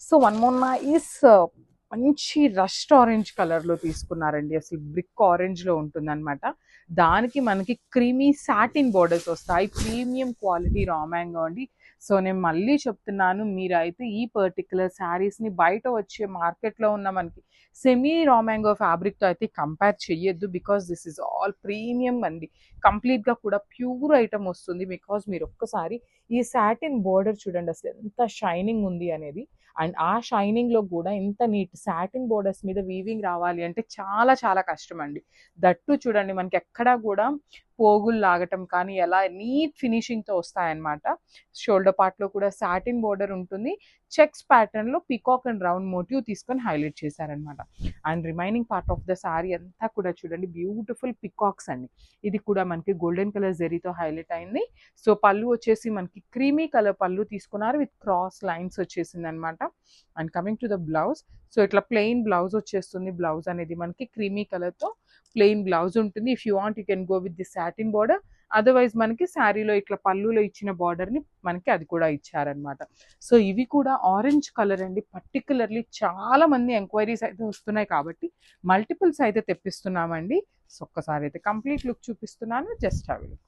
So one more nice మంచి rust orange కలర్లో తీసుకున్నారండి. అసలు బ్రిక్ ఆరెంజ్లో ఉంటుంది అనమాట. దానికి మనకి క్రీమీ సాటిన్ బోర్డర్స్ వస్తాయి. ప్రీమియం క్వాలిటీ రా మ్యాంగో అండి. సో నేను మళ్ళీ చెప్తున్నాను, మీరైతే ఈ పర్టికులర్ శారీస్ని బయట వచ్చే మార్కెట్లో ఉన్న మనకి సెమీ రా మ్యాంగో ఫ్యాబ్రిక్తో అయితే కంపేర్ చెయ్యొద్దు. Because this is all premium అండి. కంప్లీట్గా కూడా ప్యూర్ ఐటమ్ వస్తుంది. బికాస్ మీరు ఒక్కసారి ఈ సాటిన్ బోర్డర్ చూడండి అసలు ఎంత షైనింగ్ ఉంది అనేది. అండ్ ఆ షైనింగ్లో కూడా ఇంత నీట్ సాటిన్ బోర్డర్స్ మీద వీవింగ్ రావాలి అంటే చాలా చాలా కష్టం అండి. దట్టు చూడండి మనకి ఎక్కడా కూడా పోగులు లాగటం కానీ ఎలా నీట్ ఫినిషింగ్తో వస్తాయన్నమాట. షోల్డర్ పార్ట్లో కూడా సాటిన్ బోర్డర్ ఉంటుంది. చెక్స్ ప్యాటర్న్లో పికాక్ అండ్ రౌండ్ మోటివ్ తీసుకొని హైలైట్ చేశారనమాట. And remaining part of the sari అంతా కూడా చూడండి బ్యూటిఫుల్ పికాక్స్ అండి. ఇది కూడా మనకి గోల్డెన్ కలర్ జెరీతో హైలైట్ అయింది. సో పళ్ళు వచ్చేసి మనకి క్రీమీ కలర్ పళ్ళు తీసుకున్నారు విత్ క్రాస్ లైన్స్ వచ్చేసింది అనమాట. And coming to the blouse, so ఇట్లా ప్లెయిన్ బ్లౌజ్ వచ్చేస్తుంది. బ్లౌజ్ అనేది మనకి క్రీమీ కలర్తో ప్లెయిన్ బ్లౌజ్ ఉంటుంది. If you want you can go with the satin border. Otherwise మనకి శారీలో ఇట్లా పళ్ళులో ఇచ్చిన బార్డర్ని మనకి అది కూడా ఇచ్చారనమాట. సో ఇవి కూడా ఆరెంజ్ కలర్ అండి. పర్టికులర్లీ చాలా మంది ఎంక్వైరీస్ అయితే వస్తున్నాయి కాబట్టి మల్టిపుల్స్ అయితే తెప్పిస్తున్నామండి. సో ఒక్కసారి అయితే కంప్లీట్ లుక్ చూపిస్తున్నాను, జస్ట్ హ్యావ్ ఎ లుక్.